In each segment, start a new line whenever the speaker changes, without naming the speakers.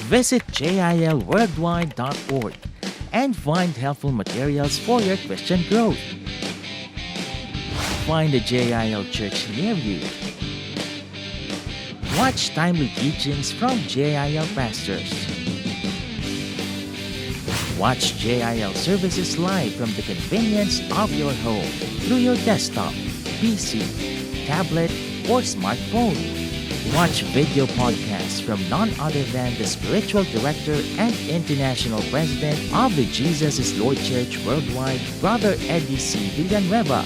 Visit jilworldwide.org and find helpful materials for your Christian growth. Find a JIL church near you. Watch timely teachings from JIL pastors. Watch JIL services live from the convenience of your home through your desktop, PC, tablet, or smartphone. Watch video podcasts from none other than the spiritual director and international president of the Jesus is Lord Church Worldwide, Brother Eddie C. Villanueva.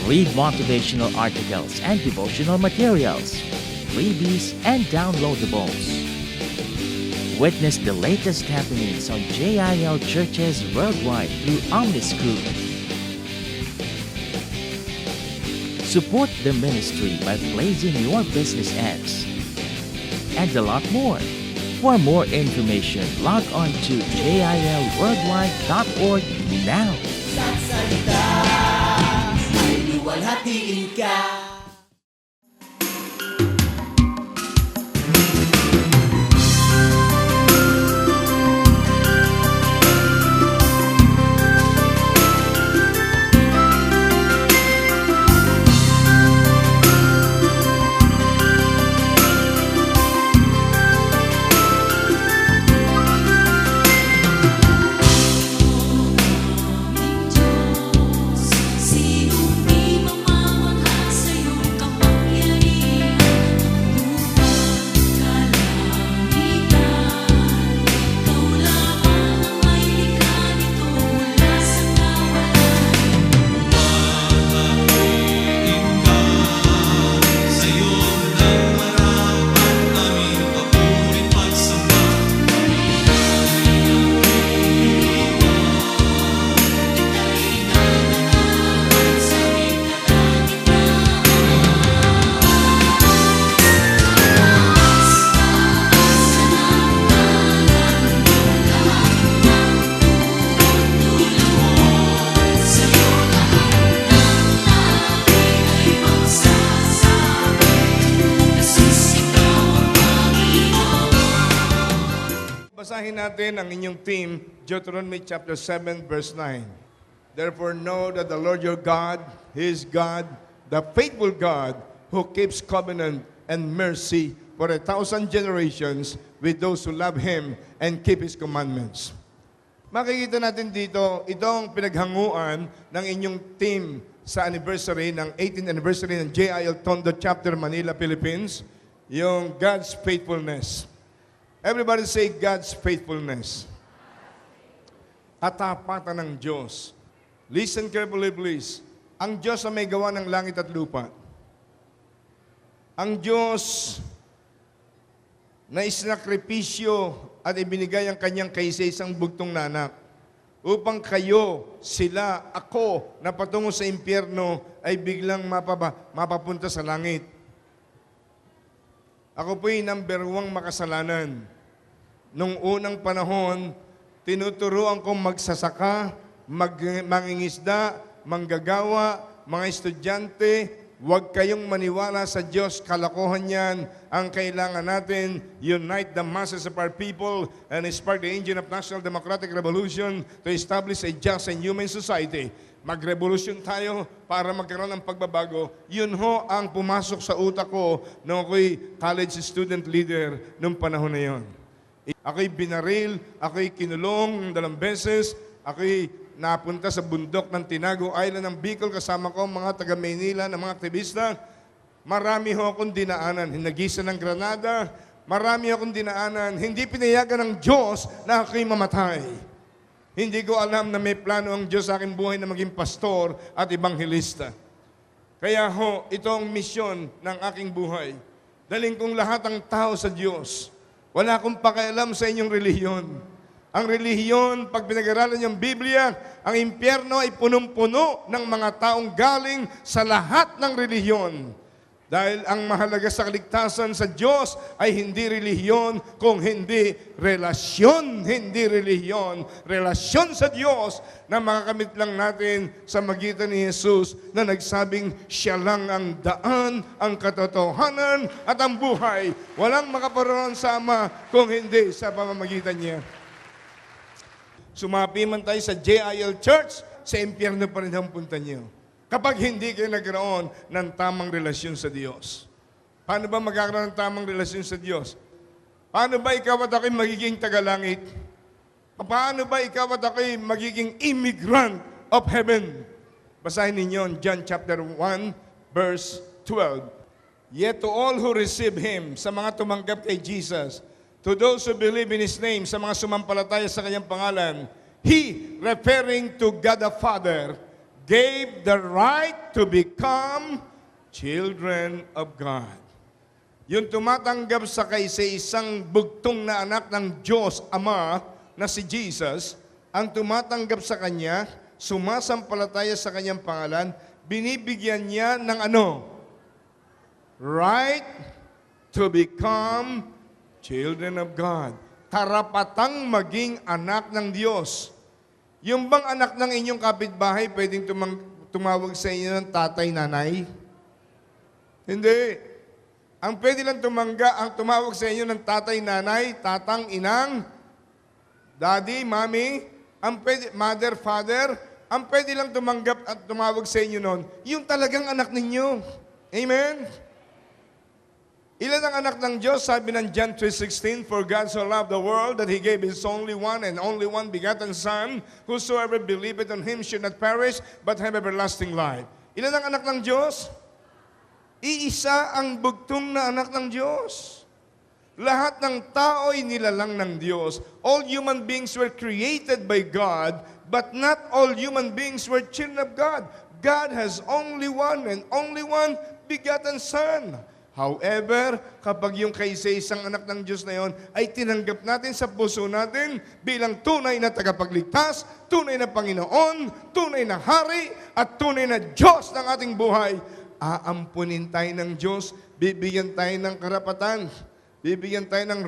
Read motivational articles and devotional materials, freebies, and downloadables. Witness the latest happenings on JIL churches worldwide through OmniScoop. Support the ministry by placing your business ads. And a lot more. For more information, log on to jilworldwide.org now.
Sasalita ay luwalhatiin ka.
Basahin natin ang inyong theme, Deuteronomy chapter 7, verse 9. Therefore know that the Lord your God, He is God, the faithful God, who keeps covenant and mercy for 1,000 generations with those who love Him and keep His commandments. Makikita natin dito, itong pinaghanguan ng inyong theme sa anniversary, ng 18th anniversary ng JIL Tondo Chapter Manila, Philippines, yung God's faithfulness. Everybody say God's faithfulness. Katapatan ng Diyos. Listen carefully please. Ang Diyos na may gawa ng langit at lupa. Ang Diyos na isinakripisyo at ibinigay ang kanyang kaisa-isang bugtong na anak upang kayo, sila, ako na patungo sa impyerno ay biglang mapapunta sa langit. Ako po'y number 1 makasalanan. Nung unang panahon, tinuturuan kong magsasaka, mangingisda, manggagawa, mga estudyante, huwag kayong maniwala sa Diyos, kalokohan yan. Ang kailangan natin, unite the masses of our people and spark the engine of national democratic revolution to establish a just and human society. Magrevolusyon tayo para magkaroon ng pagbabago. Yun ho ang pumasok sa utak ko nung ako'y college student leader nung panahon na yon. Ako'y binaril, ako'y kinulong 2 beses, ako'y napunta sa bundok ng Tinago Island ng Bicol kasama ko mga taga-Maynila ng mga aktivista. Marami ho akong dinaanan, hinagisa ng Granada, marami akong dinaanan, hindi pinayagan ng Diyos na ako'y mamatay. Hindi ko alam na may plano ang Diyos sa aking buhay na maging pastor at ebanghelista. Kaya ho, ito ang misyon ng aking buhay. Daling kong lahat ng tao sa Diyos. Wala akong pakialam sa inyong relihiyon. Ang relihiyon, pag pinag-aralan yung Biblia, ang impyerno ay punong-puno ng mga taong galing sa lahat ng relihiyon. Dahil ang mahalaga sa kaligtasan sa Diyos ay hindi relihiyon, kung hindi relasyon. Hindi relihiyon, relasyon sa Diyos na makakamit lang natin sa magitan ni Jesus na nagsabing siya lang ang daan, ang katotohanan at ang buhay. Walang makaparoon sa Ama kung hindi sa pamamagitan niya. Sumapi man tayo sa JIL Church, sa impyerno pa rin ang punta niyo. Kapag hindi kayo nagkaroon ng tamang relasyon sa Diyos. Paano ba magkakaroon ng tamang relasyon sa Diyos? Paano ba ikaw at ako'y magiging tagalangit? Paano ba ikaw at ako'y magiging immigrant of heaven? Basahin ninyo John chapter 1, verse 12. Yet to all who receive Him, sa mga tumanggap kay Jesus, to those who believe in His name, sa mga sumampalataya sa Kanyang pangalan, He, referring to God the Father, gave the right to become children of God. Yung tumatanggap sa kaisa-isang bugtong na anak ng Diyos Ama na si Jesus, ang tumatanggap sa Kanya, sumasampalataya sa Kanyang pangalan, binibigyan niya ng ano? Right to become children of God. Karapatang maging anak ng Diyos. Yung bang anak ng inyong kapitbahay pwedeng tumawag sa inyo ng tatay, nanay? Hindi. Ang pwede lang ang tumawag sa inyo ng tatay, nanay, tatang, inang, daddy, mommy, ang pwede, mother, father, ang pwede lang tumanggap at tumawag sa inyo noon, yung talagang anak ninyo. Amen? Ilan ang anak ng Diyos? Sabi ng John 3:16, For God so loved the world that He gave His only one and only one begotten Son, whosoever believeth on Him should not perish, but have everlasting life. Ilan ang anak ng Diyos? Iisa ang bugtong na anak ng Diyos. Lahat ng tao'y nilalang ng Diyos. All human beings were created by God, but not all human beings were children of God. God has only one and only one begotten Son. However, kapag yung kaisa-isang anak ng Diyos na yon ay tinanggap natin sa puso natin bilang tunay na tagapagligtas, tunay na Panginoon, tunay na Hari, at tunay na Diyos ng ating buhay, aampunin tayo ng Diyos, bibigyan tayo ng karapatan, bibigyan tayo ng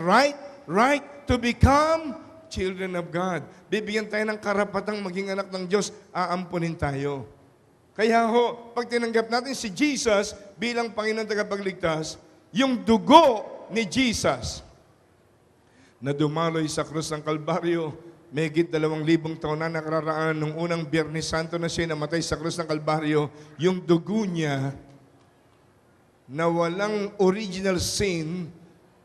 right to become children of God. Bibigyan tayo ng karapatang maging anak ng Diyos, aampunin tayo. Kaya ho, pag tinanggap natin si Jesus bilang Panginoon tagapagligtas, yung dugo ni Jesus na dumaloy sa krus ng Kalbaryo, mahigit 2,000 taon na nakararaan nung unang Biyernes Santo na siya namatay sa krus ng Kalbaryo, yung dugo niya na walang original sin,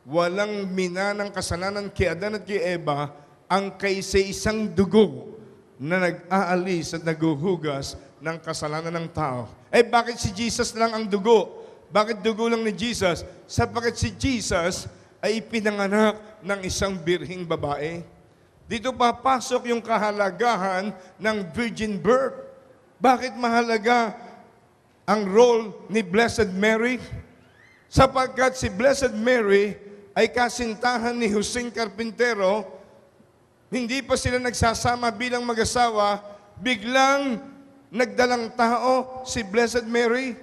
walang minanang kasalanan kay Adan at kay Eva, ang kaisa-isang dugo na nag-aalis at naguhugas ng kasalanan ng tao. Eh bakit si Jesus lang ang dugo? Bakit dugo lang ni Jesus? Sapagkat si Jesus ay pinanganak ng isang birhing babae. Dito papasok yung kahalagahan ng virgin birth. Bakit mahalaga ang role ni Blessed Mary? Sapagkat si Blessed Mary ay kasintahan ni Jose Carpintero, hindi pa sila nagsasama bilang mag-asawa, biglang nagdalang tao si Blessed Mary.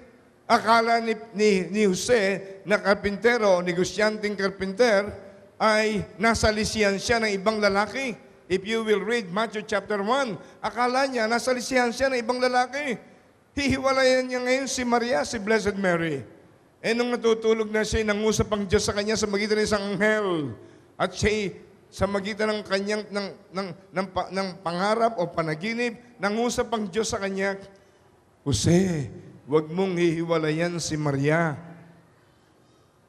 Akala ni Jose na karpintero, negosyanteng karpinter, ay nasa lisihan siya ng ibang lalaki. If you will read Matthew chapter 1, akala niya nasa lisihan siya ng ibang lalaki. Hihiwalayan niya ngayon si Maria, si Blessed Mary. Eh nung natutulog na siya, nangusap ang Diyos sa kanya sa magitan ng isang anghel. At siya sa magitan ng kanyang ng pangarap o panaginip, nangusap ang Diyos sa kanya, Jose, huwag mong hihiwalayan si Maria.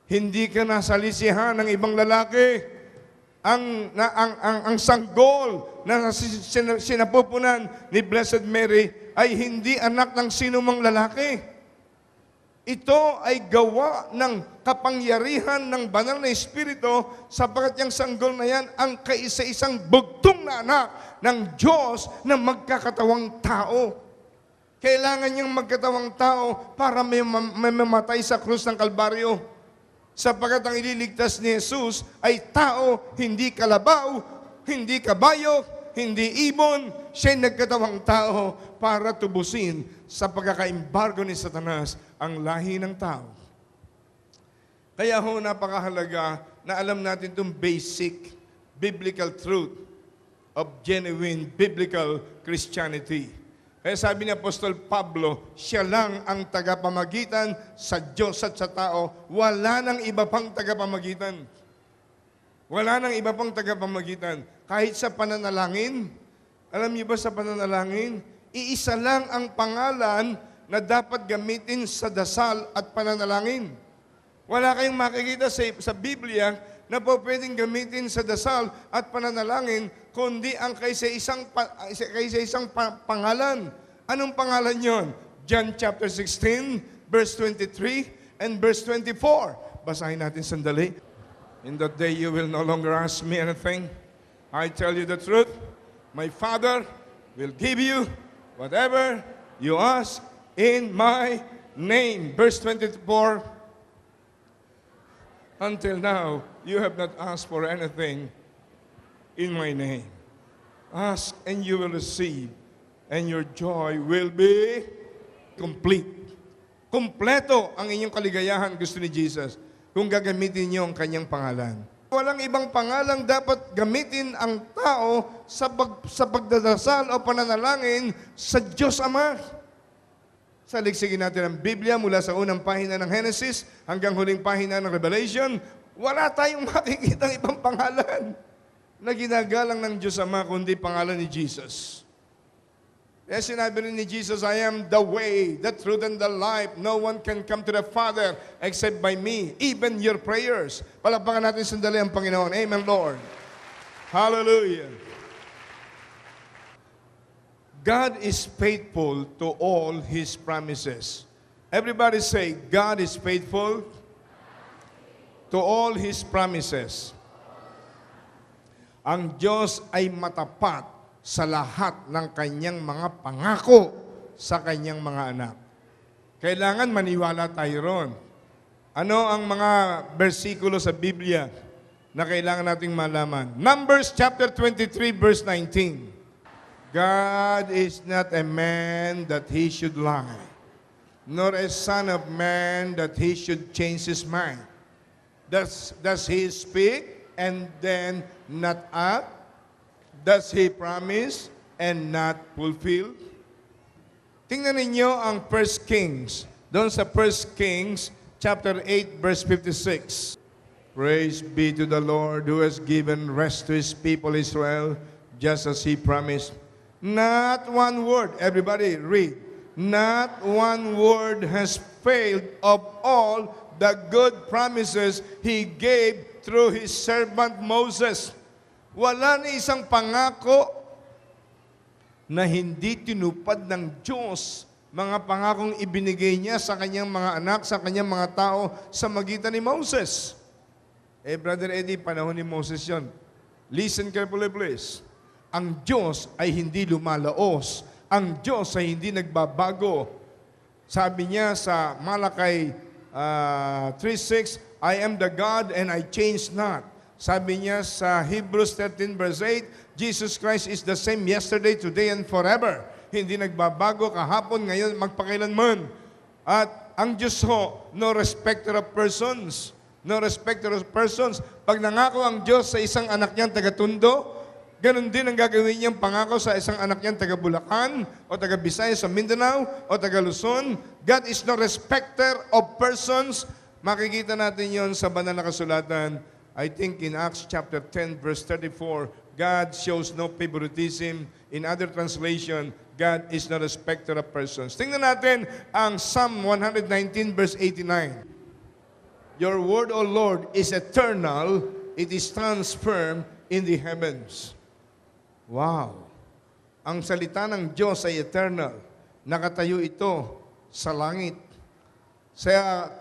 Hindi ka nasa lisihan ng ibang lalaki. Ang sanggol na sinapupunan ni Blessed Mary ay hindi anak ng sinumang lalaki. Ito ay gawa ng kapangyarihan ng banal na Espiritu sapagkat yung sanggol na yan ang kaisa-isang bugtong na anak ng Diyos na magkakatawang tao. Kailangan niyang magkatawang tao para may mamatay sa krus ng Kalbaryo. Sapagkat ang ililigtas ni Jesus ay tao, hindi kalabaw, hindi kabayo, hindi ibon. Siya'y nagkatawang tao para tubusin sa pagkaka-embargo ni Satanas ang lahi ng tao. Kaya ho, napakahalaga na alam natin itong basic biblical truth of genuine biblical Christianity. Kaya sabi ni Apostol Pablo, siya lang ang tagapamagitan sa Diyos at sa tao. Wala nang iba pang tagapamagitan. Wala nang iba pang tagapamagitan. Kahit sa pananalangin, alam niyo ba sa pananalangin, iisa lang ang pangalan na dapat gamitin sa dasal at pananalangin. Wala kayong makikita sa Biblia na po pwedeng gamitin sa dasal at pananalangin, kundi ang kaysa isang pangalan. Anong pangalan yon? John chapter 16, verse 23 and verse 24. Basahin natin sandali. In that day you will no longer ask me anything. I tell you the truth. My Father will give you whatever you ask in my name. Verse 24. Until now, you have not asked for anything in my name. Ask and you will receive, and your joy will be complete. Kompleto ang inyong kaligayahan, gusto ni Jesus, kung gagamitin niyo ang kanyang pangalan. Walang ibang pangalang dapat gamitin ang tao sa pagdadasal o pananalangin sa Diyos Ama. Saligsigin natin ang Biblia mula sa unang pahina ng Genesis hanggang huling pahina ng Revelation. Wala tayong makikita ng ibang pangalan na ginagalang ng Diyos Ama kundi pangalan ni Jesus. Kaya sinabi rin ni Jesus, I am the way, the truth, and the life. No one can come to the Father except by me, even your prayers. Palakpakan natin sandali ang Panginoon. Amen, Lord. Hallelujah. God is faithful to all His promises. Everybody say, God is faithful to all His promises. Ang Diyos ay matapat sa lahat ng kanyang mga pangako sa kanyang mga anak. Kailangan maniwala tayo ron. Ano ang mga bersikulo sa Biblia na kailangan nating malaman? Numbers chapter 23 verse 19. God is not a man that He should lie, nor a son of man that He should change His mind. Does He speak and then not act? Does He promise and not fulfill? Tingnan ninyo ang 1 Kings. Doon sa 1 Kings chapter 8 verse 56. Praise be to the Lord who has given rest to His people Israel, just as He promised. Not one word, everybody read. Not one word has failed of all the good promises He gave through His servant Moses. Wala na isang pangako na hindi tinupad ng Diyos. Mga pangakong ibinigay niya sa kanyang mga anak, sa kanyang mga tao, sa magitan ni Moses. Brother Eddie, panahon ni Moses yon. Listen carefully, please. Ang Diyos ay hindi lumalaos. Ang Diyos ay hindi nagbabago. Sabi niya sa Malakay 3:6, I am the God and I change not. Sabi niya sa Hebrews 13 verse 8, Jesus Christ is the same yesterday, today, and forever. Hindi nagbabago kahapon, ngayon, magpakailanman. At ang Diyos ho, no respecter of persons. No respecter of persons. Pag nangako ang Diyos sa isang anak niyang taga-Tondo, ganon din ang gagawin niyang pangako sa isang anak niyang taga-Bulacan o taga-Bisaya sa Mindanao o taga-Luzon. God is no respecter of persons. Makikita natin yon sa banal na kasulatan. I think in Acts chapter 10 verse 34, God shows no favoritism. In other translation, God is no respecter of persons. Tingnan natin ang Psalm 119 verse 89. Your word, O Lord, is eternal. It stands firm in the heavens. Wow! Ang salita ng Diyos ay eternal. Nakatayo ito sa langit. Sa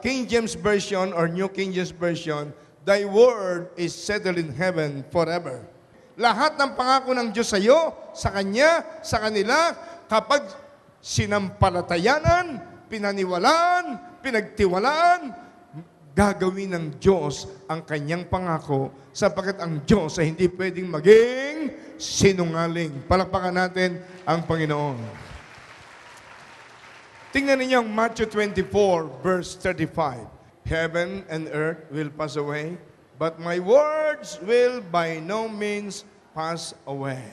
King James Version or New King James Version, Thy word is settled in heaven forever. Lahat ng pangako ng Diyos sa iyo, sa Kanya, sa kanila, kapag sinampalatayanan, pinaniwalaan, pinagtiwalaan, gagawin ng Diyos ang Kanyang pangako sapagkat ang Diyos ay hindi pwedeng maging sinungaling. Palakpakan natin ang Panginoon. Tingnan ninyo ang Matthew 24 verse 35. Heaven and earth will pass away, but my words will by no means pass away.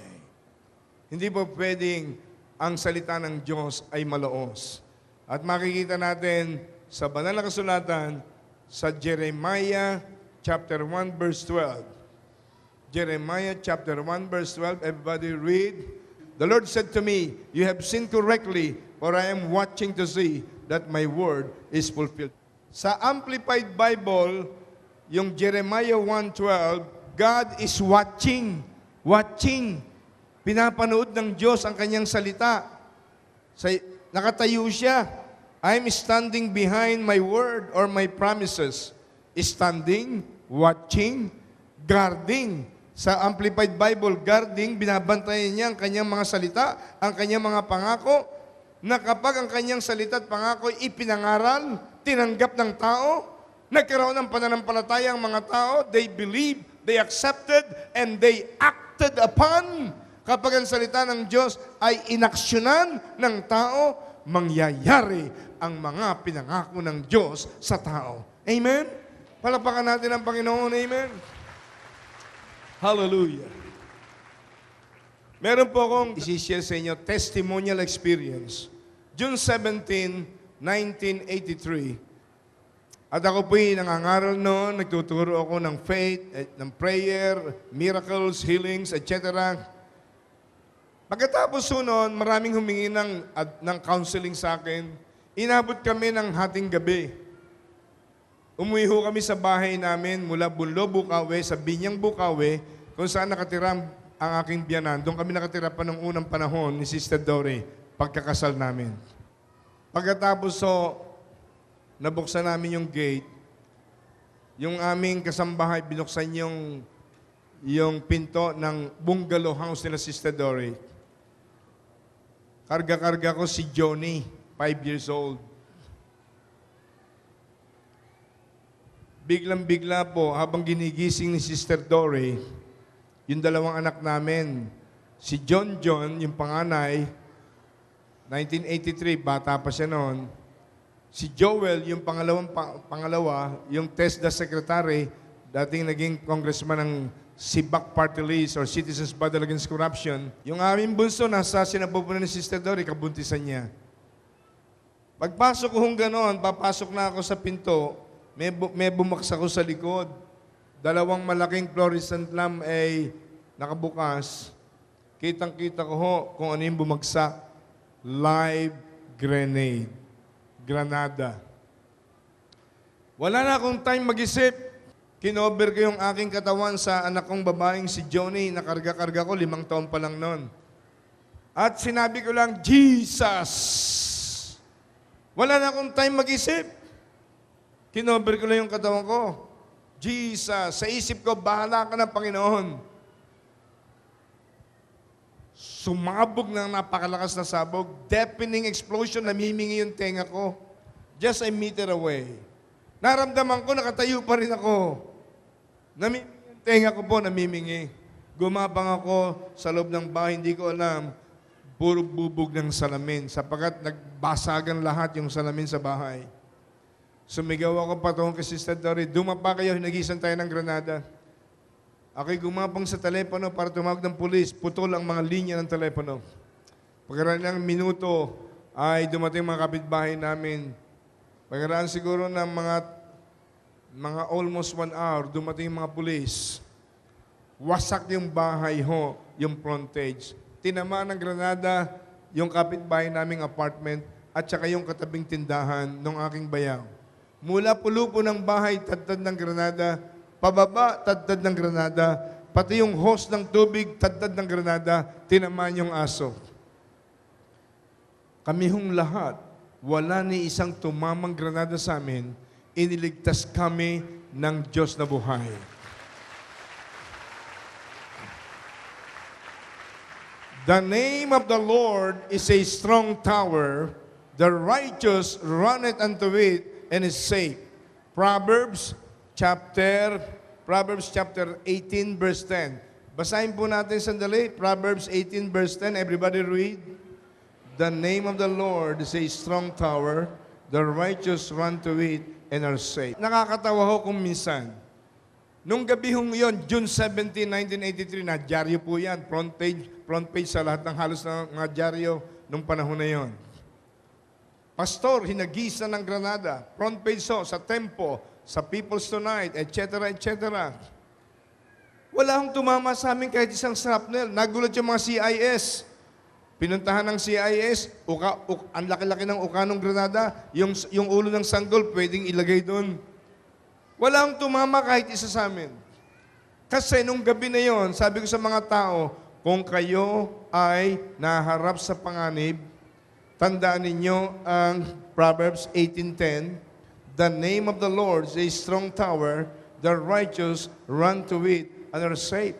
Hindi po pwedeng ang salita ng Diyos ay malaos. At makikita natin sa banal na kasulatan sa Jeremiah chapter 1 verse 12. Jeremiah chapter 1 verse 12, everybody read. The Lord said to me, you have sinned correctly, for I am watching to see that my word is fulfilled. Sa Amplified Bible, yung Jeremiah 1:12, God is watching. Pinapanood ng Diyos ang kanyang salita. Nakatayo siya. I'm standing behind my word or my promises. Standing, watching, guarding. Sa Amplified Bible, guarding, binabantayan niya ang kanyang mga salita, ang kanyang mga pangako, na kapag ang kanyang salita at pangako ay ipinangaral, tinanggap ng tao, nagkaroon ng pananampalataya ang mga tao, they believed, they accepted, and they acted upon. Kapag ang salita ng Diyos ay inaksyonan ng tao, mangyayari ang mga pinangako ng Diyos sa tao. Amen? Palapakan natin ang Panginoon. Amen? Hallelujah. Meron po akong isi-share sa inyo testimonial experience. June 17, 1983. At ako po'y nangangaral noon, nagtuturo ako ng faith, ng prayer, miracles, healings, etc. Pagkatapos noon, maraming humingi ng counseling sa akin. Inabot kami ng hating gabi. Umuwi ho kami sa bahay namin mula Bunlo, Bukawi, sa Binyang, Bukawi, kung saan nakatira ang aking biyanan. Doon kami nakatira pa nung unang panahon ni Sister Dory, pagkakasal namin. Pagkatapos nabuksan namin yung gate, yung aming kasambahay, binuksan yung pinto ng bungalow house nila Sister Dory. Karga-karga ko si Johnny, 5 years old. Biglang-bigla po, habang ginigising ni Sister Dory, yung dalawang anak namin, si John, yung panganay, 1983, bata pa siya noon. Si Joel, yung pangalawa, yung TESDA secretary, dating naging congressman ng SIBAC Party List or Citizens Battle Against Corruption. Yung aming bunso, nasa sinapupunan ni Sister Dory, kabuntisan niya. Pagpasok ko gano'n, papasok na ako sa pinto, may bumaksak ako sa likod. Dalawang malaking fluorescent lamp ay nakabukas. Kitang-kita ko ho kung ano yung bumagsak. Live grenade. Granada. Wala na akong time mag-isip. Kinover ko yung aking katawan sa anak kong babaeng si Johnny. Nakarga-karga ko, 5 taon pa lang noon. At sinabi ko lang, Jesus! Wala na akong time mag-isip. Kinover ko lang yung katawan ko. Jesus, sa isip ko, bahala ka na, Panginoon. Sumabog ng napakalakas na sabog. Deafening explosion, namimingi yung tenga ko. Just a meter away. Naramdaman ko, nakatayo pa rin ako. Yung tenga ko po, namimingi. Gumabang ako sa loob ng bahay, hindi ko alam, puro bubog ng salamin, sapagkat nagbasagan lahat yung salamin sa bahay. Sumigaw ako patungo kay Sister Dory, dumapa kayo, hinagisan tayo ng granada. Ako'y gumapang sa telepono para tumawag ng pulis, putol ang mga linya ng telepono. Pagkaraan ng minuto ay dumating mga kapitbahay namin. Pagkaraan siguro ng mga almost 1 hour, dumating mga pulis. Wasak yung bahay ho, yung frontage. Tinamaan ng granada yung kapitbahay naming apartment at saka yung katabing tindahan ng aking bayaw. Mula pulupo ng bahay, tadtad ng granada. Pababa, tadtad ng granada. Pati yung hose ng tubig, tadtad ng granada. Tinamaan yung aso. Kami hong lahat, wala ni isang tumamang granada sa amin. Iniligtas kami ng Diyos na buhay. The name of the Lord is a strong tower. The righteous runneth unto it and is safe. Proverbs chapter 18 verse 10. Basahin po natin sandali. Proverbs 18 verse 10. Everybody read. The name of the Lord is a strong tower. The righteous run to it and are safe. Nakakatawa ho kung minsan. Nung gabi hong yun, June 17, 1983, na dyaryo po yan. Front page sa lahat ng halos ng mga dyaryo nung panahon na yon. Pastor, hinagisa ng Granada. Front page ho, sa Tempo, sa People's Tonight, etc., etc. Wala hong tumama sa amin kahit isang shrapnel. Nagulat yung mga CIS. Pinuntahan ng CIS, ang laki-laki ng uka ng Granada, yung ulo ng sanggol, pwedeng ilagay doon. Walang tumama kahit isa sa amin. Kasi nung gabi na yon, sabi ko sa mga tao, kung kayo ay naharap sa panganib, tandaan ninyo ang Proverbs 18:10, the name of the Lord is a strong tower, the righteous run to it and are safe.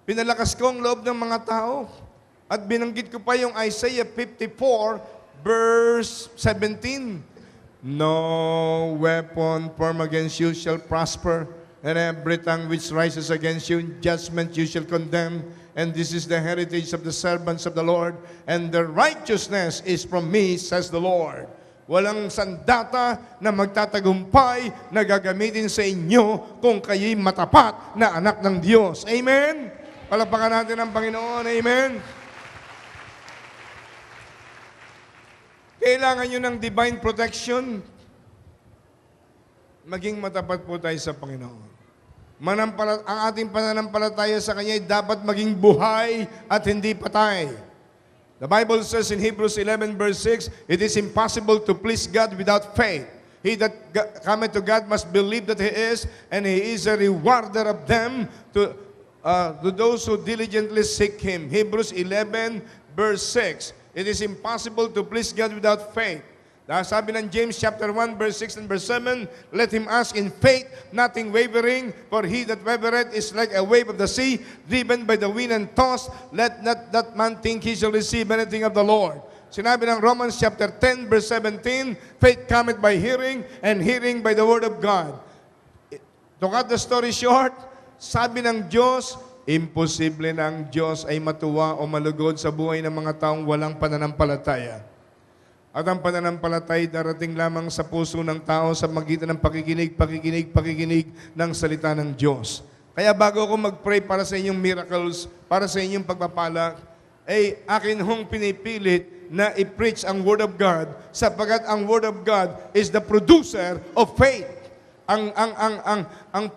Pinalakas ko ang loob ng mga tao at binanggit ko pa yung Isaiah 54 verse 17. No weapon formed against you shall prosper, and every tongue which rises against you in judgment you shall condemn. And this is the heritage of the servants of the Lord, and the righteousness is from me, says the Lord. Walang sandata na magtatagumpay na gagamitin sa inyo kung kayo'y matapat na anak ng Diyos. Amen? Palapakan natin ang Panginoon. Amen? Kailangan nyo ng divine protection. Maging matapat po tayo sa Panginoon. Ang ating pananampalataya sa Kanya ay dapat maging buhay at hindi patay. The Bible says in Hebrews 11 verse 6, it is impossible to please God without faith. He that cometh to God must believe that He is, and He is a rewarder of them to those who diligently seek Him. Hebrews 11 verse 6. It is impossible to please God without faith. Sabi ng James chapter 1 verse 6 and verse 7, let him ask in faith, nothing wavering, for he that wavereth is like a wave of the sea, driven by the wind and tossed. Let not that man think he shall receive anything of the Lord. Sinabi ng Romans chapter 10 verse 17, faith cometh by hearing, and hearing by the word of God. To cut the story short, sabi ng Diyos, imposible na ang Diyos ay matuwa o malugod sa buhay ng mga taong walang pananampalataya. At ang pananampalatay darating lamang sa puso ng tao sa magitan ng pakikinig ng salita ng Diyos. Kaya bago ako mag-pray para sa inyong miracles, para sa inyong pagpapala, ay akin hong pinipilit na i-preach ang Word of God sapagkat ang Word of God is the producer of faith. Ang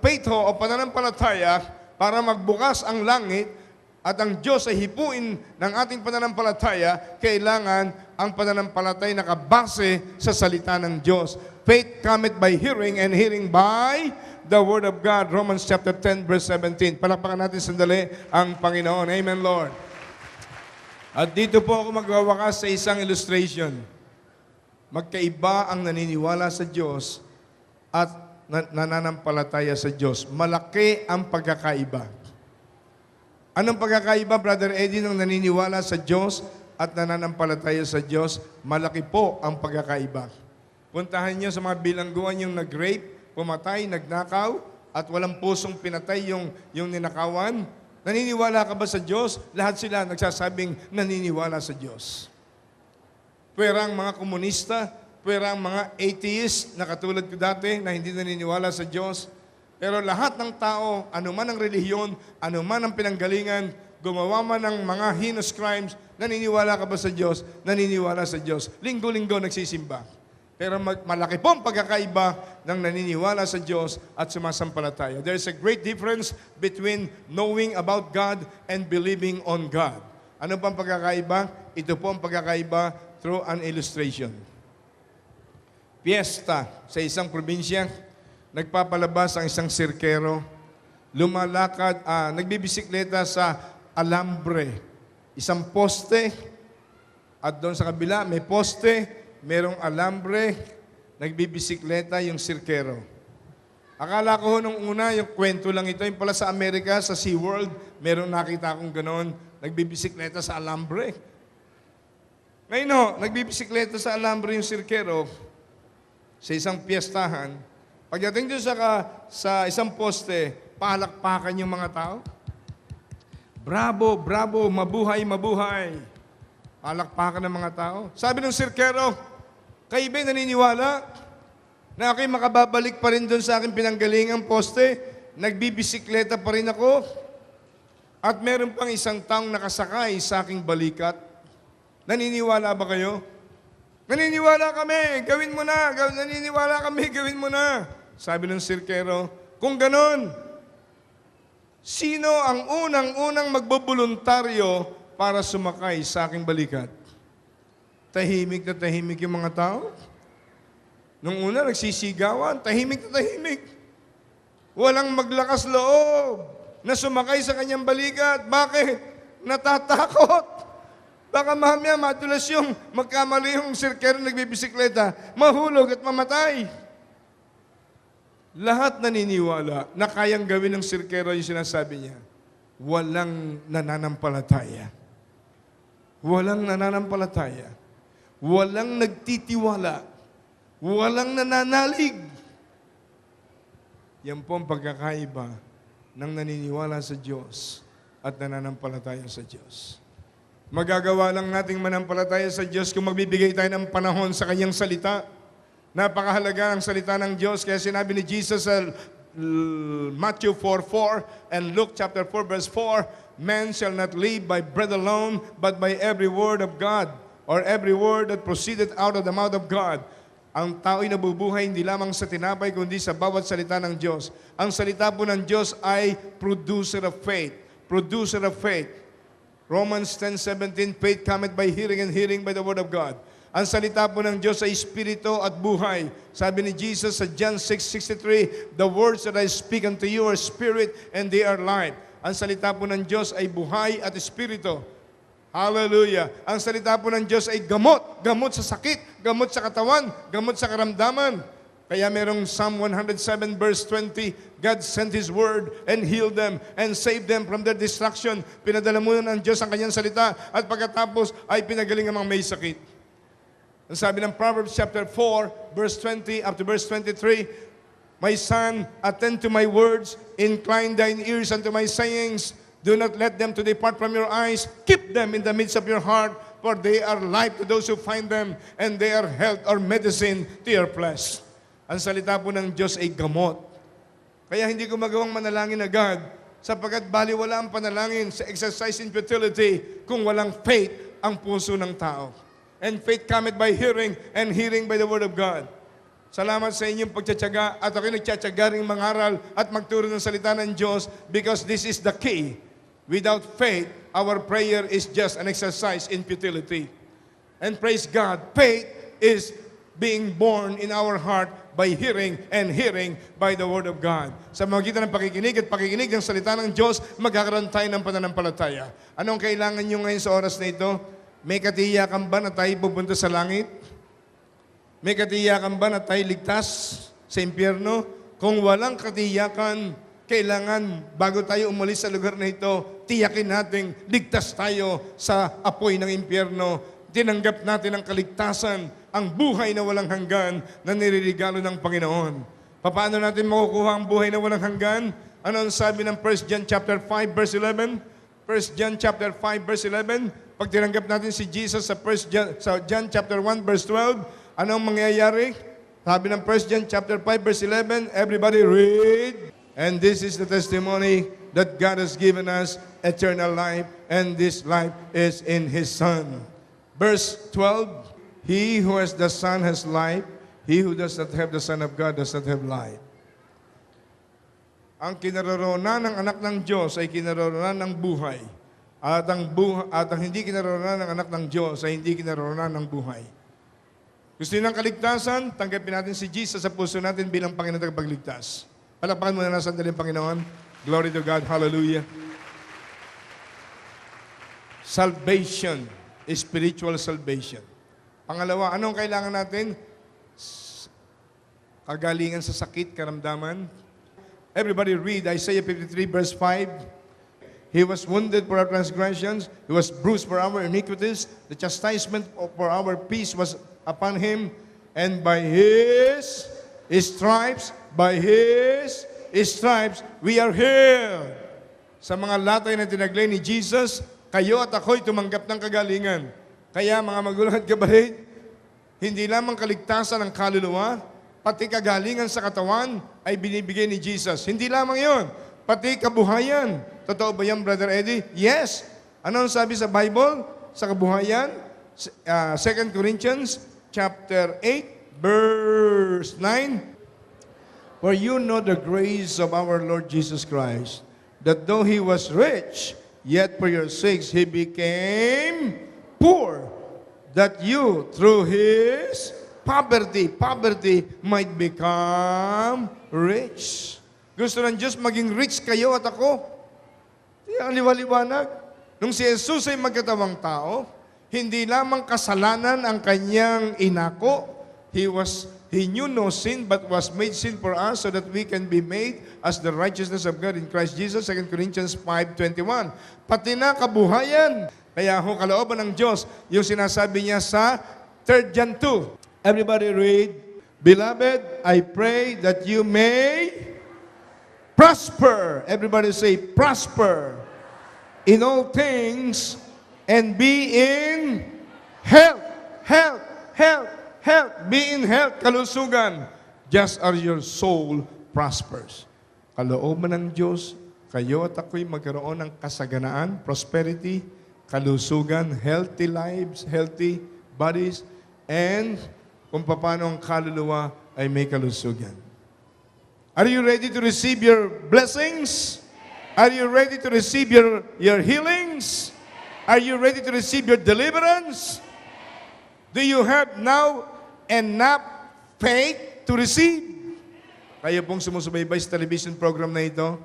faith ho o pananampalataya para magbukas ang langit at ang Diyos ay hipuin ng ating pananampalataya, kailangan ang pananampalataya nakabase sa salita ng Diyos. Faith cometh by hearing, and hearing by the Word of God. Romans chapter 10 verse 17. Palakpakan natin sandali ang Panginoon. Amen, Lord. At dito po ako magwawakas sa isang illustration. Magkaiba ang naniniwala sa Diyos at nananampalataya sa Diyos. Malaki ang pagkakaiba. Anong pagkakaiba, Brother Eddie, ng naniniwala sa Diyos at nananampalataya sa Diyos? Malaki po ang pagkakaiba. Puntahan niyo sa mga bilangguan yung nag-rape, pumatay, nagnakaw, at walang pusong pinatay yung ninakawan. Naniniwala ka ba sa Diyos? Lahat sila nagsasabing naniniwala sa Diyos. Pwerang mga komunista, pwerang mga atheist na katulad ko dati na hindi naniniwala sa Diyos. Pero lahat ng tao, anuman ang relihiyon, anuman ang pinanggalingan, gumawa man ng mga heinous crimes, naniniwala ka ba sa Diyos? Naniniwala sa Diyos. Linggo-linggo nagsisimba. Pero malaki po ang pagkakaiba ng naniniwala sa Diyos at sumasampalataya. There's a great difference between knowing about God and believing on God. Ano pa ang pagkakaiba? Ito po ang pagkakaiba through an illustration. Fiesta sa isang probinsya, nagpapalabas ang isang sirkero, lumalakad, nagbibisikleta sa alambre. Isang poste, at doon sa kabila may poste, merong alambre, nagbibisikleta yung sirkero. Akala ko nung una, yung kwento lang ito, yung pala sa Amerika, sa SeaWorld, merong nakita akong gano'n, nagbibisikleta sa alambre. Ngayon no, nagbibisikleta sa alambre yung sirkero sa isang piyestahan. Pagdating doon sa isang poste, palakpakan yung mga tao. Bravo, bravo, mabuhay, mabuhay. Palakpakan ng mga tao. Sabi ng sirkero, kayo ba'y naniniwala na ako'y makababalik pa rin doon sa aking pinanggalingang poste, nagbibisikleta pa rin ako, at meron pang isang taong nakasakay sa aking balikat. Naniniwala ba kayo? Naniniwala kami, gawin mo na. Naniniwala kami, gawin mo na. Sabi ng sirkero, kung ganon, sino ang unang-unang magbubuluntaryo para sumakay sa aking balikat? Tahimik na tahimik yung mga tao. Nung una, nagsisigawan, tahimik na tahimik. Walang maglakas loob na sumakay sa kanyang balikat. Bakit? Natatakot. Baka mamaya madulas yung magkamali yung sirkero nagbibisikleta, mahulog at mamatay. Lahat naniniwala na kayang gawin ng sirkero yung sinasabi niya. Walang nananampalataya. Walang nananampalataya. Walang nagtitiwala. Walang nananalig. Yan po ang pagkakaiba ng naniniwala sa Diyos at nananampalataya sa Diyos. Magagawa lang nating manampalataya sa Diyos kung magbibigay tayo ng panahon sa Kanyang salita. Napakahalaga ang salita ng Diyos. Kaya sinabi ni Jesus sa Matthew 4:4 and Luke chapter 4 verse 4, man shall not live by bread alone, but by every word of God, or every word that proceeded out of the mouth of God. Ang tao'y nabubuhay hindi lamang sa tinapay, kundi sa bawat salita ng Diyos. Ang salita po ng Diyos ay producer of faith. Producer of faith. Romans 10:17, faith cometh by hearing, and hearing by the word of God. Ang salita po ng Diyos ay espiritu at buhay. Sabi ni Jesus sa John 6:63, the words that I speak unto you are spirit and they are life. Ang salita po ng Diyos ay buhay at espiritu. Hallelujah. Ang salita po ng Diyos ay gamot. Gamot sa sakit, gamot sa katawan, gamot sa karamdaman. Kaya merong Psalm 107 verse 20, God sent His word and healed them and saved them from their destruction. Pinadala muna ng Diyos ang kanyang salita at pagkatapos ay pinagaling ang mga may sakit. Ang sabi ng Proverbs chapter 4 verse 20 up to verse 23, my son, attend to my words, incline thine ears unto my sayings. Do not let them to depart from your eyes. Keep them in the midst of your heart, for they are life to those who find them, and they are health or medicine to your flesh. Ang salita po ng Diyos ay gamot. Kaya hindi ko magawang manalangin agad, sapagkat baliwala ang panalangin sa exercise in futility kung walang faith ang puso ng tao. And faith cometh by hearing, and hearing by the word of God. Salamat sa inyong pagtsatsaga, at ako'y nagtsatsaga ring mangaral at magturo ng salita ng Diyos, because this is the key. Without faith, our prayer is just an exercise in futility. And praise God, faith is being born in our heart by hearing, and hearing by the word of God. Sa magitan ng pakikinig at pakikinig ng salita ng Diyos, magkakaroon tayo ng pananampalataya. Anong kailangan nyo ngayon sa oras na ito? May katiyakan ba na tayo pupunta sa langit? May katiyakan ba na tayo ligtas sa impyerno? Kung walang katiyakan, kailangan bago tayo umalis sa lugar na ito, tiyakin natin ligtas tayo sa apoy ng impyerno. Tinanggap natin ang kaligtasan, ang buhay na walang hanggan na nirerigalo ng Panginoon. Paano natin makukuha ang buhay na walang hanggan? Ano ang sabi ng 1 John chapter 5 verse 11? 1 John chapter 5 verse 11, pag tinanggap natin si Jesus sa John chapter 1 verse 12, anong mangyayari? Sabi ng 1 John chapter 5 verse 11, everybody read. And this is the testimony that God has given us eternal life, and this life is in His Son. Verse 12, he who has the Son has life, he who does not have the Son of God does not have life. Ang kinaroroonan ng anak ng Diyos ay kinaroroonan ng buhay. At ang hindi kinaroroonan ng anak ng Diyos ay hindi kinaroroonan ng buhay. Gusto niyo ng kaligtasan? Tanggapin natin si Jesus sa puso natin bilang Panginoon at tagapagligtas. Palakpakan muna na sandali ang Panginoon. Glory to God. Hallelujah. Salvation. Spiritual salvation. Pangalawa, anong kailangan natin? Kagalingan sa sakit, karamdaman. Everybody read Isaiah 53 verse 5. He was wounded for our transgressions. He was bruised for our iniquities. The chastisement for our peace was upon Him. And by His stripes, we are healed. Sa mga latay na tinaglay ni Jesus, kayo at ako'y tumanggap ng kagalingan. Kaya mga magulang at kapatid, hindi lamang kaligtasan ng kaluluwa, pati kagalingan sa katawan ay binibigay ni Jesus. Hindi lamang yon, pati kabuhayan. Totoo ba yan, Brother Eddie? Yes. Ano ang sabi sa Bible? Sa kabuhayan? 2 Corinthians chapter 8, verse 9. For you know the grace of our Lord Jesus Christ, that though He was rich, yet for your sakes He became poor, that you, through His poverty might become rich. Gusto ng Diyos maging rich kayo at ako. Ang liwaliwanag. Nung si Jesus ay magkatawang tao, hindi lamang kasalanan ang kanyang inako. He knew no sin but was made sin for us so that we can be made as the righteousness of God in Christ Jesus, 2 Corinthians 5:21. Pati na kabuhayan. Kaya ho, kalooban ng Diyos, yung sinasabi niya sa 3 John 2. Everybody read, Beloved, I pray that you may prosper. Everybody say, prosper in all things and be in health. Be in health, kalusugan, just as your soul prospers. Kalooban ng Diyos, kayo at ako'y magkaroon ng kasaganaan, prosperity, kalusugan, healthy lives, healthy bodies, and kung paano ang kaluluwa ay may kalusugan. Are you ready to receive your blessings? Are you ready to receive your healings? Are you ready to receive your deliverance? Do you have now enough faith to receive? Kayo pong sumusubaybay sa television program na ito,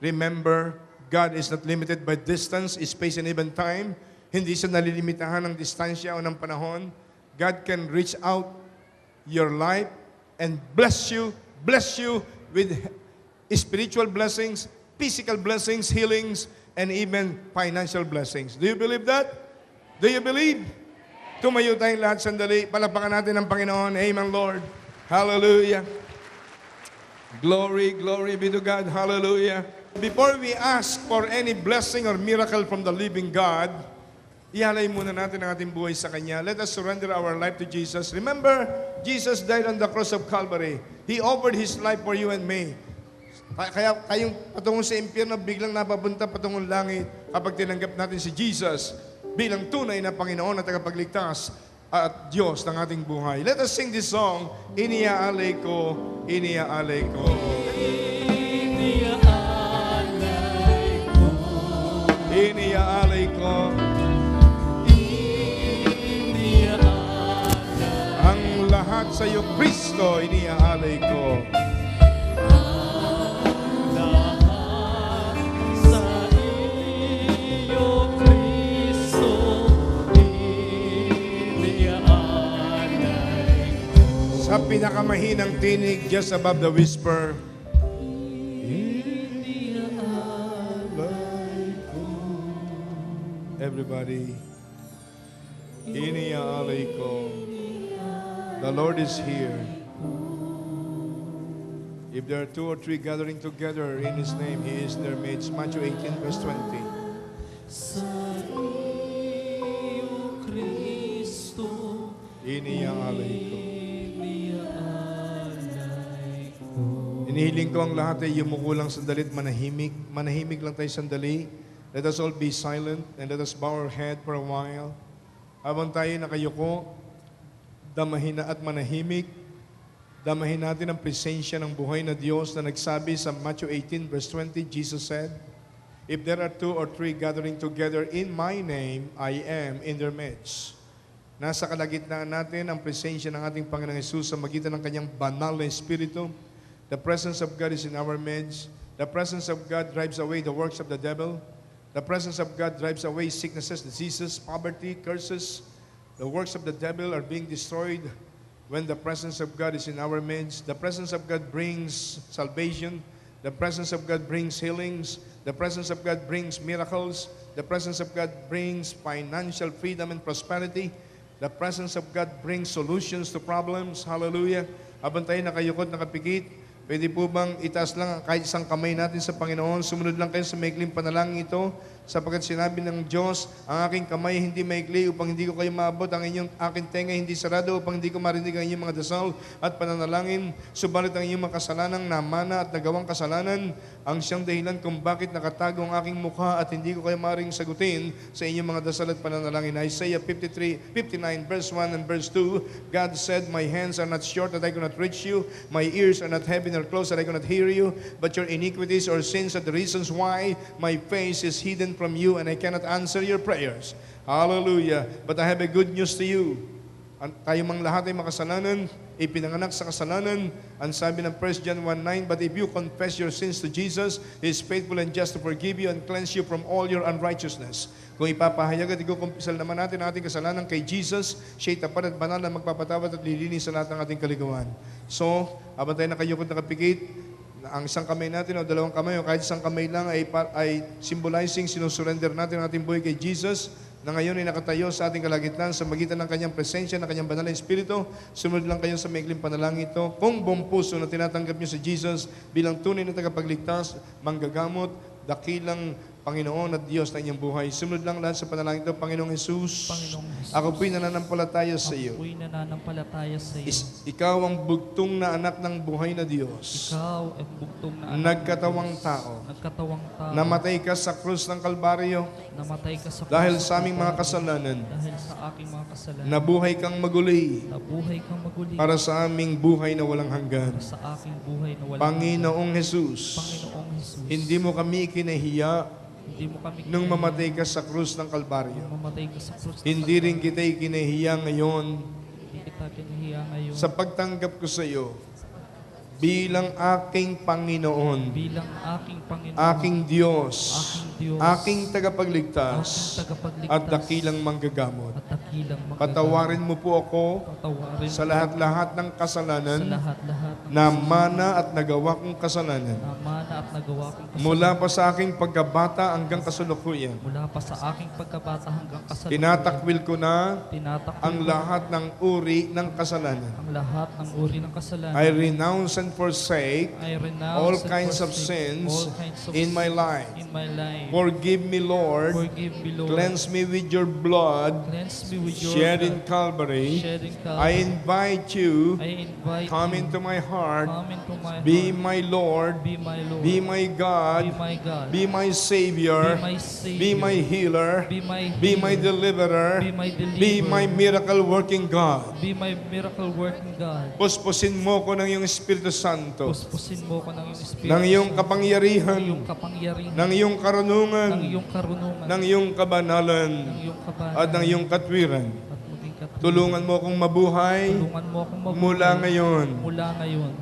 remember, God is not limited by distance, space, and even time. Hindi siya nalilimitahan ng distansya o ng panahon. God can reach out your life and bless you with spiritual blessings, physical blessings, healings, and even financial blessings. Do you believe that? Do you believe? Tumayo tayong lahat sandali. Palapakan natin ang Panginoon. Amen, Lord. Hallelujah. Glory be to God. Hallelujah. Before we ask for any blessing or miracle from the living God, ihalay muna natin ang ating buhay sa Kanya. Let us surrender our life to Jesus. Remember, Jesus died on the cross of Calvary. He offered His life for you and me. Kaya kayong patungong sa impyerno, biglang napapunta patungong langit kapag tinanggap natin si Jesus bilang tunay na Panginoon at tagapagligtas at Diyos ng ating buhay. Let us sing this song, Iniaalay ko, Iniaalay ko.
Iniaalay ko,
Iniaalay ko,
iniaalay
ang lahat sa iyo, Kristo, iniaalay ko.
lahat sa iyo, Kristo, iniaalay ko.
Sa pinakamahinang tinig, just above the whisper, everybody, iniaalay ko. The Lord is here. If there are 2 or 3 gathering together in His name, He is in their midst. Matthew 18, verse 20.
Sa iyo, Kristo,
Iniaalay ko.
iniaalay ko.
Inihiling ko ang lahat ay yumuko lang sandali at manahimik. Manahimik lang tayo sandali. Let us all be silent and let us bow our head for a while. Habang tayo nakayuko, damahin na at manahimik, damahin natin ang presensya ng buhay na Diyos na nagsabi sa Matthew 18 verse 20, Jesus said, If there are 2 or 3 gathering together in my name, I am in their midst. Nasa kalagitnaan natin ang presensya ng ating Panginoong Hesus sa magitan ng kanyang banal na Espiritu. The presence of God is in our midst. The presence of God drives away the works of the devil. The presence of God drives away sicknesses, diseases, poverty, curses. The works of the devil are being destroyed when the presence of God is in our midst. The presence of God brings salvation. The presence of God brings healings. The presence of God brings miracles. The presence of God brings financial freedom and prosperity. The presence of God brings solutions to problems. Hallelujah. Habang tayo nakayukot, nakapikit, pwede po bang itaas lang kahit isang kamay natin sa Panginoon? Sumunod lang kayo sa maikling panalangin ito sapagkat sinabi ng Diyos, ang aking kamay hindi maikli upang hindi ko kayo maabot, ang aking tenga hindi sarado upang hindi ko marinig ang inyong mga dasal at pananalangin. Subalit ang inyong mga kasalanang namana at nagawang kasalanan ang siyang dahilan kung bakit nakatago ang aking mukha at hindi ko kayo maaaring sagutin sa inyong mga dasal at pananalangin. Isaiah 59 verse 1 and verse 2, God said, my hands are not short that I cannot reach you, my ears are not heavy nor close that I cannot hear you, but your iniquities or sins are the reasons why my face is hidden from you and I cannot answer your prayers. Hallelujah. But I have a good news to you. Tayo mang lahat ay makasalanan, ipinanganak sa kasalanan. Ang sabi ng 1 John 1:9, but if you confess your sins to Jesus, He is faithful and just to forgive you and cleanse you from all your unrighteousness. Kung ipapahayag at ikukumpisal naman natin ang ating kasalanan kay Jesus, siya'y tapat at banal na magpapatawad at lilinis sa lahat ng ating kalikuan. So, habang tayo nakayukod nakapikit, ang isang kamay natin o dalawang kamay o kahit isang kamay lang ay symbolizing, sinusurrender natin ang ating buhay kay Jesus na ngayon ay nakatayo sa ating kalagitnaan sa magitan ng kanyang presensya, ng kanyang banal na Espiritu. Sumunod lang kayo sa maikling panalangin ito. Kung buong puso na tinatanggap niyo si Jesus bilang tunay na tagapagligtas, manggagamot, dakilang Panginoon at Diyos na inyong buhay. Sumunod lang lahat sa panalangin ito. Panginoong Jesus, ako po'y nananampalataya sa iyo.
Ako'y nananampalataya sa iyo.
Ikaw ang bugtong na anak ng buhay na Diyos.
Ikaw ang bugtong na anak
Nagkatawang tao.
nagkatawang tao.
Namatay ka sa krus ng Kalbaryo
Namatay ka sa
dahil
krus
sa
ng
aming mga
Kalbaryo.
kasalanan.
Dahil sa aking mga kasalanan.
Nabuhay kang maguli
Nabuhay kang maguli
para sa aming buhay na walang hanggan.
sa aking buhay na walang
Panginoong Jesus,
Panginoong Jesus.
hindi mo kami ikinahiya
Hindi mo kami
nung mamatay ka sa krus ng Kalbaryo.
mamatay ka sa krus.
Hindi rin kita ikinahiya ngayon
Hindi kita kinahiya ngayon
sa pagtanggap ko sa iyo bilang aking Panginoon,
bilang aking Panginoon,
aking Diyos,
aking Diyos,
aking tagapagligtas,
aking tagapagligtas,
at dakilang manggagamot.
at dakilang manggagamot.
Patawarin mo po ako
Patawarin
sa
mo
lahat-lahat ng
sa
kasalanan
lahat-lahat ng
na mana at nagawa kong kasalanan.
mana at nagawa kong kasalanan.
Mula pa sa aking pagkabata hanggang kasalukuyan,
Mula pa sa aking pagkabata hanggang kasalukuyan.
tinatakwil ko na
Tinatakbo
ang
ko
lahat ng uri ng kasalanan.
ang lahat ng uri ng kasalanan.
I renounce and forsake
I renounce
all
and
kinds of
forsake
sins
all kinds of
in my
sins
life.
in my life.
Forgive me, Lord.
Forgive me, Lord.
Cleanse me with your blood
Cleanse me with your
shed in
blood.
Calvary.
Shed in
I
Calvary.
invite you,
I invite
come
you,
into my heart,
come into my
be
heart.
my Lord,
Be my Lord.
be my God,
Be my God.
be my Savior,
Be my Savior.
be my healer,
Be my
be my
healer.
deliverer,
Be my deliverer.
be my miracle working God.
Be my miracle working God.
Puspusin mo ko ng iyong Espiritu Santo,
Puspusin mo ko ng iyong Espiritu.
ng iyong
Santo, ng
kapangyarihan,
iyong kapangyarihan.
ng iyong karunungan,
ng iyong karunungan.
ng iyong kabanalan,
ng iyong kabanan.
at ng iyong katwiran.
At maging katulad.
Tulungan mo akong mabuhay
Tulungan mo akong mabuhay.
mula ngayon,
Mula ngayon.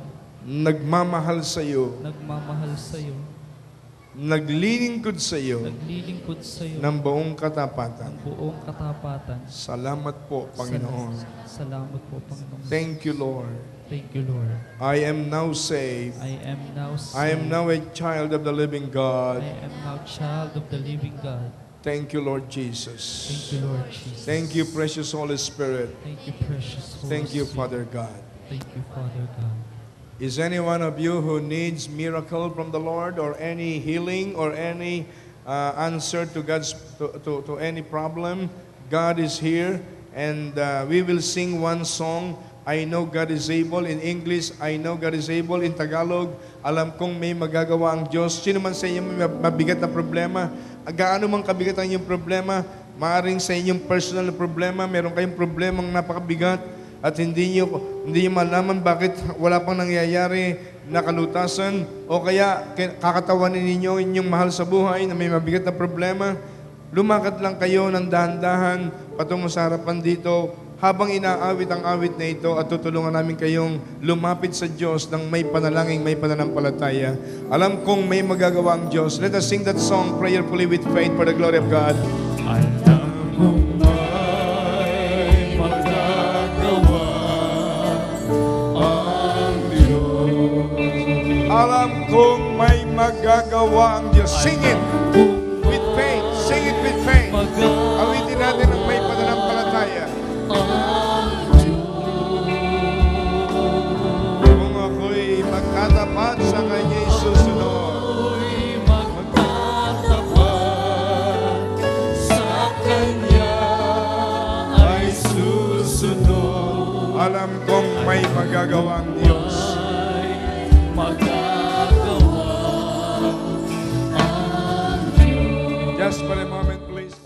nagmamahal sa iyo,
Nagmamahal sa iyo.
naglilingkod sa iyo
Naglilingkod sa iyo.
ng buong katapatan.
buong katapatan.
Salamat po, Panginoon.
Salamat po, Panginoon.
Thank you, Lord.
Thank you, Lord.
I am now saved.
I am now saved.
I am now a child of the living God.
I am now child of the living God.
Thank you, Lord
Thank
Jesus.
you, Lord Jesus.
Thank you, precious Holy Spirit.
Thank you, precious Holy
Thank you,
Spirit.
Father God.
Thank you, Father God.
Is any one of you who needs miracle from the Lord or any healing or any answer to God's to any problem? God is here, and we will sing one song. I know God is able in English. I know God is able in Tagalog. Alam kong may magagawa ang Diyos. Sino man sa inyo may mabigat na problema, gaano man kabigat ang inyong problema, maaring sa inyong personal na problema, meron kayong problemang napakabigat, at hindi nyo malaman bakit wala pang nangyayari na kalutasan, o kaya kakatawanin ninyo inyong mahal sa buhay na may mabigat na problema, lumakad lang kayo ng dahan-dahan patungo sa harapan dito habang inaawit ang awit na ito, at tutulungan namin kayong lumapit sa Diyos ng may panalangin, may pananampalataya. Alam kong may magagawa ang Diyos. Let us sing that song prayerfully with faith for the glory of God.
Alam kong may magagawa ang Diyos.
Alam kong may magagawa ang Diyos. Sing it with faith. Sing it with faith. Awitin natin ang may pananampalataya. Kung ako'y magtatapat sa Kanya'y susunod,
Magtatapat
magagawa ang Diyos. Just for a moment, please.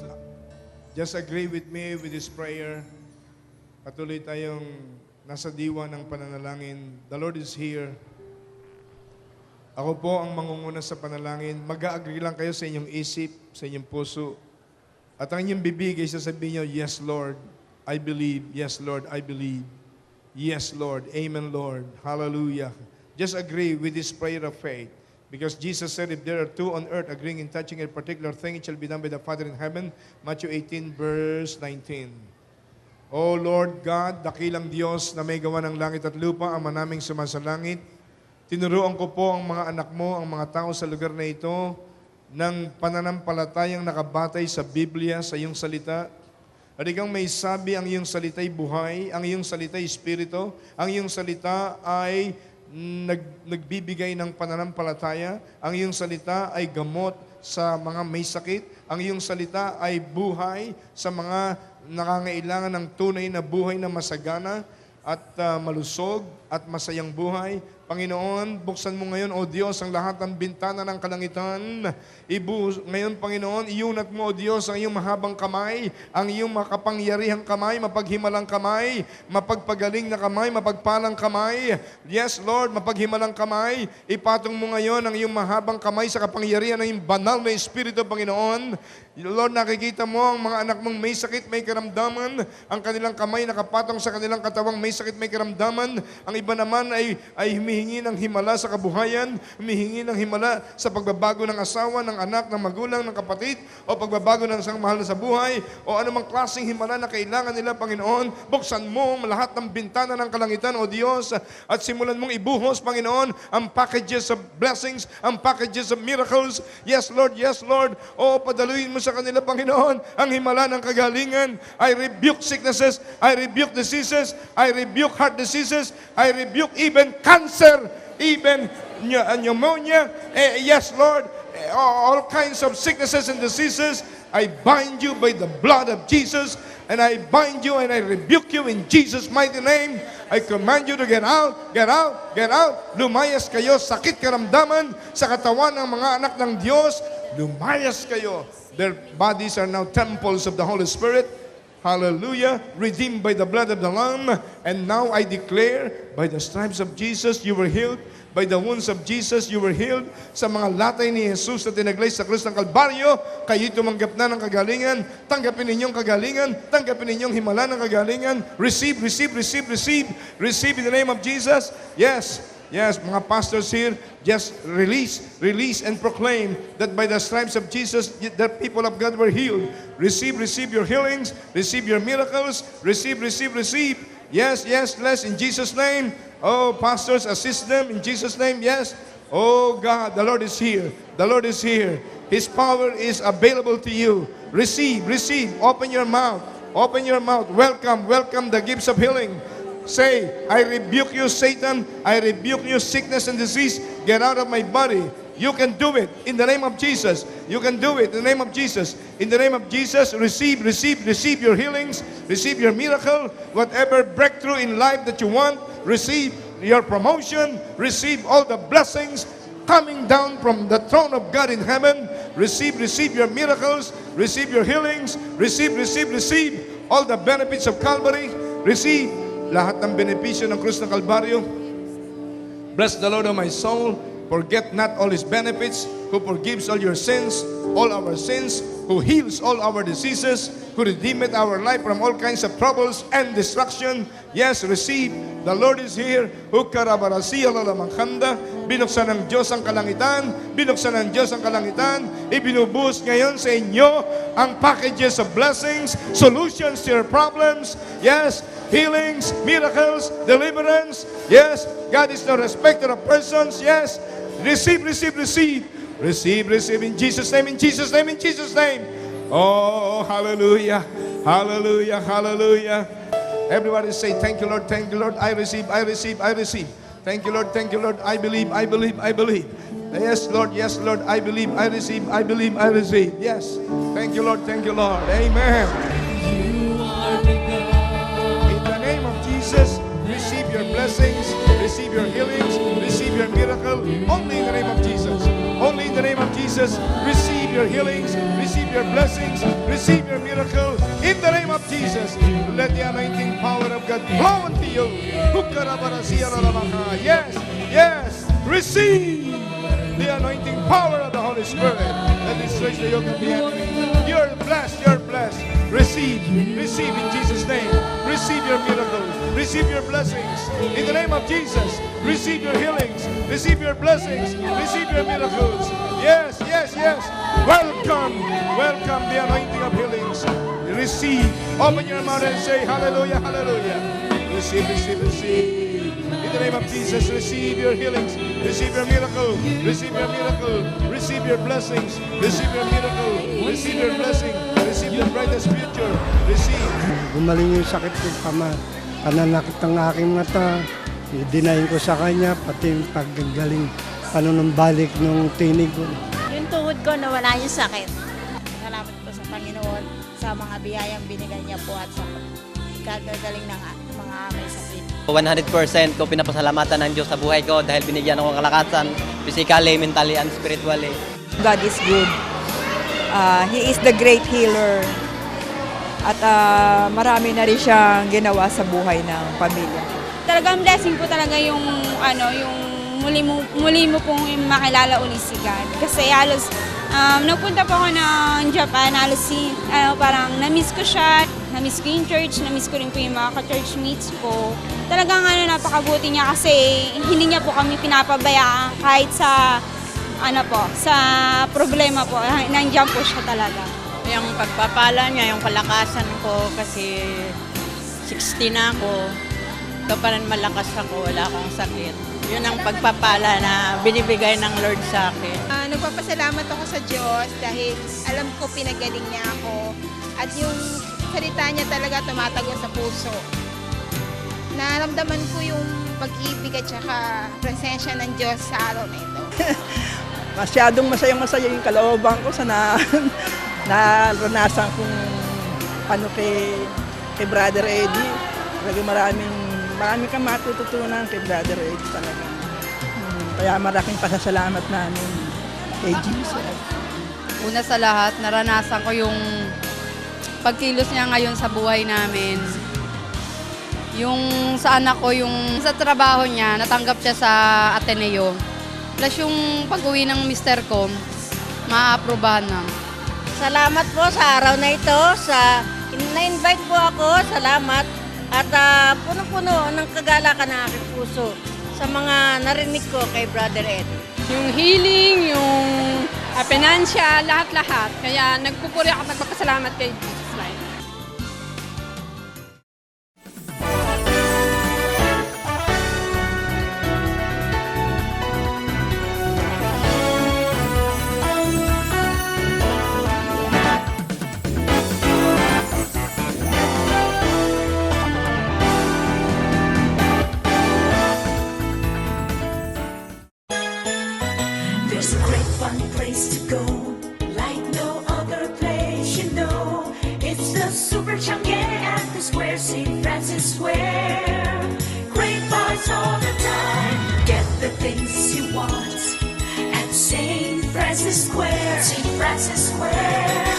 Just agree with me with this prayer. Patuloy tayong nasa diwa ng pananalangin. The Lord is here. Ako po ang mangunguna sa panalangin. Mag-agree lang kayo sa inyong isip, sa inyong puso. At ang inyong bibig ay sasabihin nyo, yes, Lord, I believe. Yes, Lord, I believe. Yes, Lord. Amen, Lord. Hallelujah. Just agree with this prayer of faith. Because Jesus said, if there are two on earth agreeing in touching a particular thing, it shall be done by the Father in heaven. Matthew 18, verse 19. O Lord God, dakilang Diyos na may gawa ng langit at lupa, ang manaming sumasalangit, tinuruan ko po ang mga anak mo, ang mga tao sa lugar na ito, ng pananampalatayang nakabatay sa Biblia, sa iyong salita. At ikaw may sabi, ang iyong salita'y buhay, ang iyong salita'y espiritu, ang iyong salita ay nagbibigay ng pananampalataya, ang iyong salita ay gamot sa mga may sakit, ang iyong salita ay buhay sa mga nangangailangan ng tunay na buhay na masagana at malusog at masayang buhay. Panginoon, buksan mo ngayon, O Diyos, ang lahat ng bintana ng kalangitan. Ngayon, Panginoon, iunat mo, O Diyos, ang iyong mahabang kamay, ang iyong makapangyarihang kamay, mapaghimalang kamay, mapagpagaling na kamay, mapagpalang kamay. Yes, Lord, mapaghimalang kamay. Ipatong mo ngayon ang iyong mahabang kamay sa kapangyarihan ng iyong banal na Espiritu, Panginoon. Lord, nakikita mo ang mga anak mong may sakit, may karamdaman. Ang kanilang kamay nakapatong sa kanilang katawang may sakit, may karamdaman. Ang iba naman ay humihingi ng himala sa kabuhayan, humihingi ng himala sa pagbabago ng asawa, ng anak, ng magulang, ng kapatid, o pagbabago ng isang mahal na sa buhay, o anumang klaseng himala na kailangan nila, Panginoon. Buksan mo lahat ng bintana ng kalangitan, O Diyos, at simulan mong ibuhos, Panginoon, ang packages of blessings, ang packages of miracles. Yes, Lord, yes, Lord. O padaluin mo sa kanila, Panginoon, ang himala ng kagalingan. I rebuke sicknesses, I rebuke diseases, I rebuke heart diseases, I rebuke even cancer, even pneumonia. Yes, Lord, all kinds of sicknesses and diseases, I bind you by the blood of Jesus, and I bind you and I rebuke you in Jesus' mighty name. I command you to get out, get out, get out. Lumayas kayo, sakit karamdaman sa katawan ng mga anak ng Diyos. Lumayas kayo. Their bodies are now temples of the Holy Spirit. Hallelujah. Redeemed by the blood of the Lamb. And now I declare, by the stripes of Jesus, you were healed. By the wounds of Jesus, you were healed. Sa mga latay ni Jesus na tinaglay sa krus ng Kalbaryo, kayo tumanggap na ng kagalingan. Tanggapin ninyong kagalingan. Tanggapin ninyong himala ng kagalingan. Receive, receive, receive, receive. Receive in the name of Jesus. Yes. Yes, mga pastors here, just release and proclaim that by the stripes of Jesus, the people of God were healed. Receive your healings, receive your miracles, receive. Yes, bless in Jesus' name. Oh, pastors, assist them in Jesus' name, yes. Oh God, the Lord is here. The Lord is here. His power is available to you. Receive. Open your mouth. Welcome the gifts of healing. Say, I rebuke you, Satan. I rebuke you, sickness and disease. Get out of my body. You can do it in the name of Jesus. You can do it in the name of Jesus. In the name of Jesus, receive your healings. Receive your miracle. Whatever breakthrough in life that you want, receive your promotion. Receive all the blessings coming down from the throne of God in heaven. Receive your miracles. Receive your healings. Receive all the benefits of Calvary. Receive lahat ng benepisyo ng krus ng Kalbaryo. Bless the Lord, O my soul. Forget not all His benefits, who forgives all your sins, all our sins, who heals all our diseases, who redeemeth our life from all kinds of troubles and destruction. Yes, receive. The Lord is here. Hukarabarasiya lalamanghanda. Binuksan ng Diyos ang kalangitan. Ibinubuhos ngayon sa inyo ang packages of blessings, solutions to your problems. Yes, healings, miracles, deliverance. Yes, God is no respecter of persons. Yes, receive in Jesus' name. Oh, hallelujah. Everybody say, thank you, Lord, I receive. Thank you, Lord, I believe. Yes, Lord, I believe, I receive. Yes, thank you, Lord. Amen. In the name of Jesus, receive your blessings. your healings, receive your miracle. Only in the name of Jesus. Only in the name of Jesus, receive your healings, receive your blessings, receive your miracle. In the name of Jesus, let the anointing power of God flow unto you. Yes, yes, receive the anointing power of the Holy Spirit that destroys the yoke of the enemy. You're blessed, you're blessed. Receive, receive in Jesus' name. Receive your miracles, receive your blessings. In the name of Jesus, receive your healings, receive your blessings, receive your miracles. Yes, yes, yes. Welcome, welcome the anointing of healings. Receive. Open your mouth and say hallelujah, hallelujah. Receive, receive, receive. In the name of Jesus, receive your healings, receive your miracle, receive your miracle, receive your blessings, receive your miracle, receive your blessing, receive your brightest future, receive.
Gumaling yung sakit ko, pananakit ng aking mata, dinayin ko sa kanya, pati yung paggagaling, panunumbalik ng tinig ko.
Yung tuhod ko nawala yung sakit. Salamat po sa Panginoon sa mga biyayang binigay niya po at sa kagagaling ng mga may sakit.
100% ko pinapasalamatan ng Diyos sa buhay ko dahil binigyan ako ng kalakasan, physically, mentally, and spiritually.
God is good. He is the great healer. At marami na rin siyang ginawa sa buhay ng pamilya.
Talagang blessing po talaga yung yung muli mo pong makilala ulit si God. Kasi halos nagpunta po ako ng Japan, halos parang na-miss ko siya, na-miss ko yung church, na-miss ko rin po yung mga ka-church mates ko. Talagang napakabuti niya kasi hindi niya po kami pinapabayaan kahit sa sa problema po, nandiyan po siya talaga.
Yung pagpapala niya, yung kalakasan ko kasi 60 na ako. Ito pa rin malakas ako, wala akong sakit. Yun ang pagpapala na binibigay ng Lord sa akin.
Nagpapasalamat ako sa Diyos dahil alam ko pinagaling niya ako. At yung salita niya talaga tumatago sa puso. Naramdaman ko yung pag-ibig at saka presensya ng Diyos sa araw na ito.
Masyadong masaya yung kalooban ko sa naranasan kong kay Brother Eddie. Talaga marami kang matututunan kay Brother Eddie talaga. Kaya malaking pasasalamat namin kay Jesus.
Una sa lahat, naranasan ko yung pagkilos niya ngayon sa buhay namin. Yung sa anak ko, yung sa trabaho niya, natanggap siya sa Ateneo. Plus yung pag-uwi ng mister ko, maaaprobahan na.
Salamat po sa araw na ito. Na-invite po ako, salamat. At puno-puno ng kagalakan ng aking puso sa mga narinig ko kay Brother Ed.
Yung healing, yung financial, lahat-lahat. Kaya nagpupuri ako at nagpapasalamat kay Jesus Life.
There's a great fun place to go, like no other place you know. It's the Super Chang'e at the Square, St. Francis Square. Great bars all the time, get the things you want at St. Francis Square. St. Francis Square.